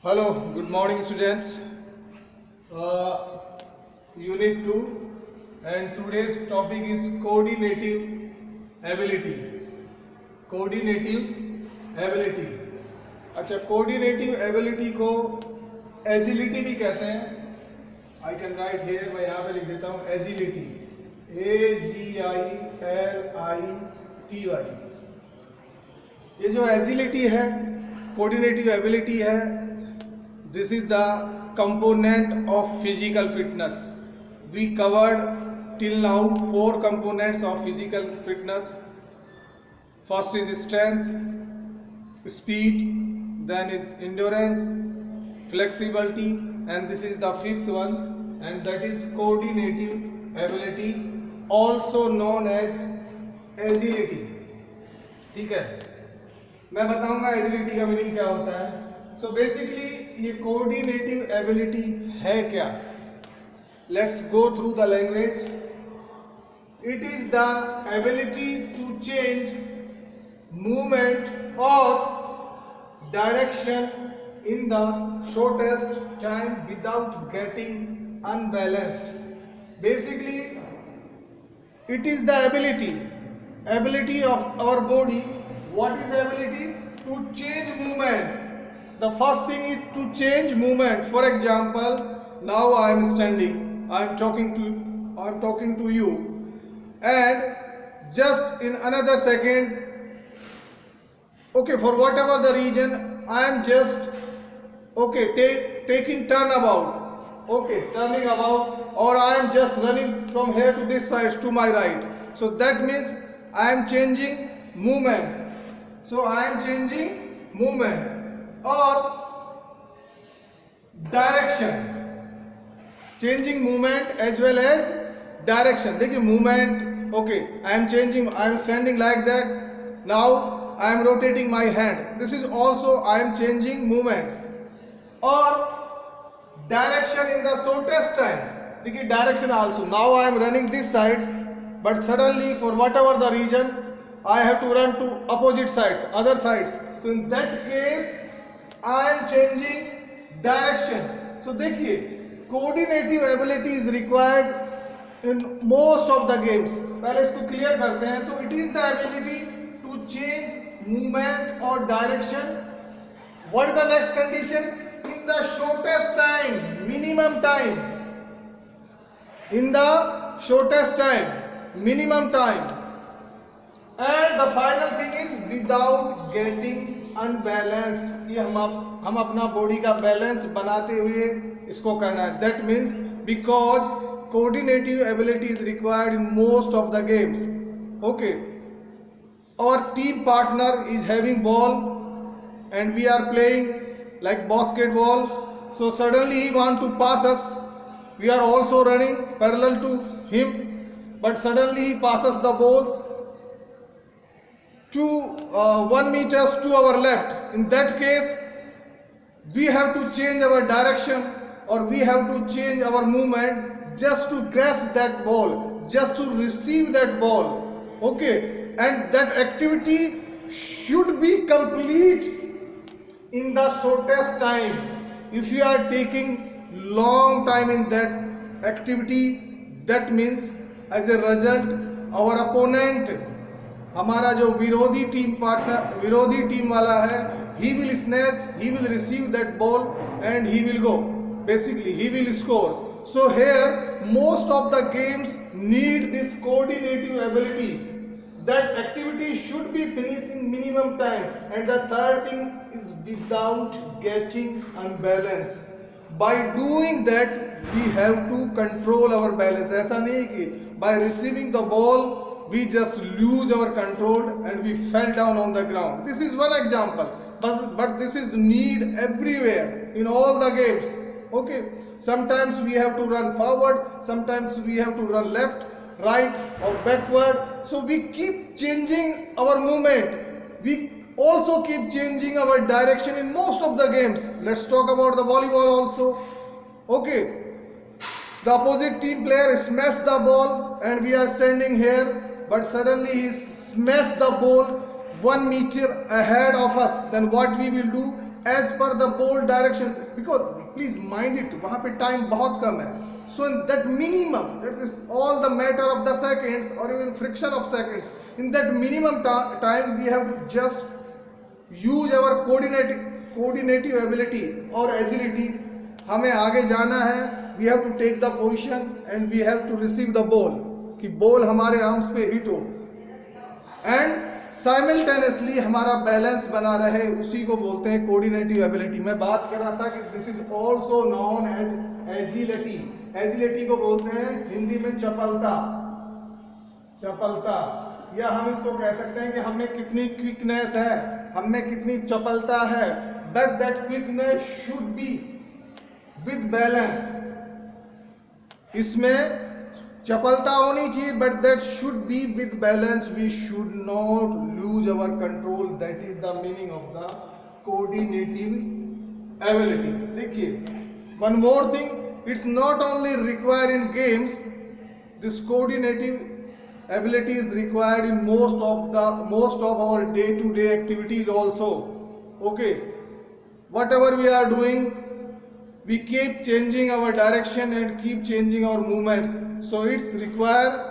Hello, good morning students. Unit 2 and today's topic is coordinative ability. Coordinative ability. अच्छा, coordinative ability को agility भी कहते हैं. I can write here, मैं यहाँ पे लिख देता हूँ agility. A-G-I-L-I-T-Y. ये जो agility है, coordinative ability है, this is the component of physical fitness. We covered till now 4 components of physical fitness. First is strength, speed, then is endurance, flexibility, and this is the 5th one, and that is coordinative ability, also known as agility. ठीक है, मैं बताऊंगा agility का meaning क्या होता है. So basically ये coordinative ability है क्या? Let's go through the language. It is the ability to change movement or direction in the shortest time without getting unbalanced. Basically it is the ability of our body. What is the ability? To change movement. The first thing is to change movement. For example, now I am standing, I am talking to you, and just in another second, okay, for whatever the reason, I am just taking turnabout, turning about, or I am just running from here to this side to my right. So that means I am changing movement. Or direction, changing movement as well as direction. देखिए movement, I am changing, I am standing like that, now I am rotating my hand, this is also I am changing movements. Or direction in the shortest time, देखिए direction also, now I am running this sides, but suddenly for whatever the reason I have to run to opposite sides, other sides. So in that case I am changing direction. So देखिए coordinative ability is required in most of the games. पहले इसको clear करते हैं. So it is the ability to change movement or direction. What is the next condition? In the shortest time, minimum time. In the shortest time, minimum time. And the final thing is without getting unbalanced. ये हम अपना body का balance बनाते हुए इसको करना है. That means because coordinative ability is required in most of the games. Our team partner is having ball and we are playing like basketball. So suddenly he want to pass us. We are also running parallel to him, but suddenly he passes the ball to 1 meter to our left. In that case we have to change our direction or we have to change our movement just to grasp that ball, just to receive that ball. And that activity should be complete in the shortest time. If you are taking long time in that activity, that means as a result our opponent, हमारा जो विरोधी team वाला है, he will snatch, he will receive that ball and he will go. Basically he will score. So here most of the games need this coordinative ability. That activity should be finished in minimum time. And the third thing is without getting unbalanced. By doing that we have to control our balance. ऐसा नहीं कि by receiving the ball we just lose our control and we fell down on the ground. This is one example, but this is need everywhere in all the games. Sometimes we have to run forward, sometimes we have to run left, right or backward. So we keep changing our movement, we also keep changing our direction in most of the games. Let's talk about the volleyball also. The opposite team player smashed the ball and we are standing here, but suddenly he smashed the ball 1 meter ahead of us. Then what we will do? As per the ball direction, because please mind it, वहां पे time बहुत कम है. So in that minimum, that is all the matter of the seconds or even fraction of seconds, in that minimum time we have to just use our coordinative ability or agility. हमें आगे जाना है, we have to take the position and we have to receive the ball, कि ball हमारे arms पे hit हो and simultaneously हमारा balance बना रहे, उसी को बोलते हैं कोऑर्डिनेटिव एबिलिटी. मैं बात कर रहा था कि this is also known as agility. Agility को बोलते हैं हिंदी में चपलता, चपलता, या हम इसको कह सकते हैं कि हमें कितनी क्विकनेस है, हमें कितनी चपलता है. But that quickness should be with balance. इसमें चपलता होनी चाहिए, but that should be with balance. We should not lose our control. That is the meaning of the coordinative ability. देखिए, one more thing, it's not only required in games, this coordinative ability is required in most of our day-to-day activities also. Okay, whatever we are doing, we keep changing our direction and keep changing our movements, so it's required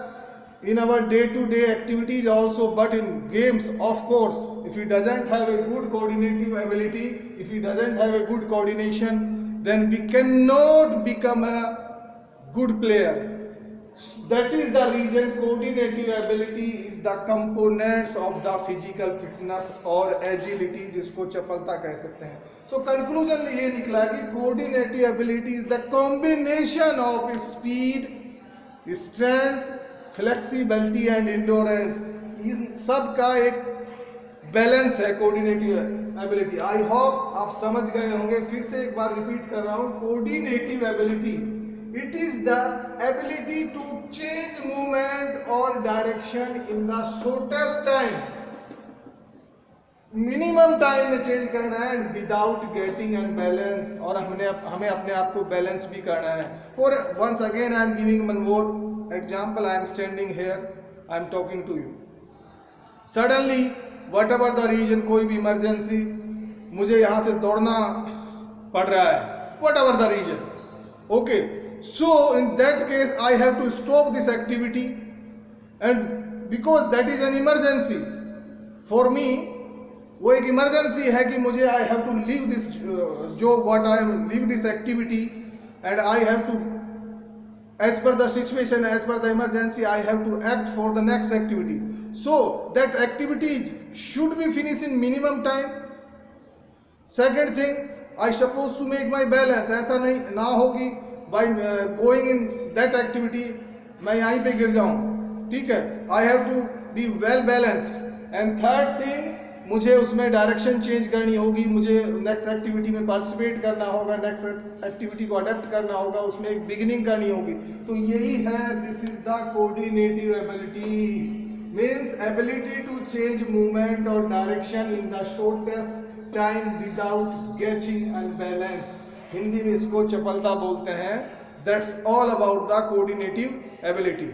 in our day-to-day activities also. But in games, of course, if he doesn't have a good coordinative ability, if he doesn't have a good coordination, then we cannot become a good player. That is the reason coordinative ability is the components of the physical fitness or agility, जिसको चपलता कह सकते हैं. So conclusion ये निकला कि coordinative ability is the combination of speed, strength, flexibility and endurance. इन सब का एक बैलेंस है कोऑर्डिनेटिव एबिलिटी. आई होप आप समझ गए होंगे. फिर से एक बार रिपीट कर रहा हूं, coordinative ability, it is the ability to change movement और direction in the shortest time. Minimum time में चेंज करना है विदाउट गेटिंग अनबैलेंस, और हमें अपने आप को बैलेंस भी करना है. For once again I am giving one more example. I am standing here, I am talking to you. Suddenly whatever the reason, कोई भी इमरजेंसी, मुझे यहाँ से दौड़ना पड़ रहा है, whatever the reason. Okay, so in that case I have to stop this activity, and because that is an emergency for me, वो एक इमरजेंसी है कि मुझे I have to leave this job, what I am leave this activity, and I have to, as per the situation, as per the emergency, I have to act for the next activity. So that activity should be finished in minimum time. Second thing, I supposed to make my balance. ऐसा नहीं ना हो कि by going in that activity मैं यहीं पे गिर जाऊं. ठीक है, I have to be well balanced. And third thing, मुझे उसमें डायरेक्शन चेंज करनी होगी, मुझे नेक्स्ट एक्टिविटी में पार्टिसिपेट करना होगा, नेक्स्ट एक्टिविटी को अडेप्ट करना होगा, उसमें एक बिगिनिंग करनी होगी. तो यही है, this is the coordinative ability. Means ability to change movement or direction in the shortest time without getting unbalanced. Hindi में इसको चपलता बोलते हैं. That's all about the coordinative ability.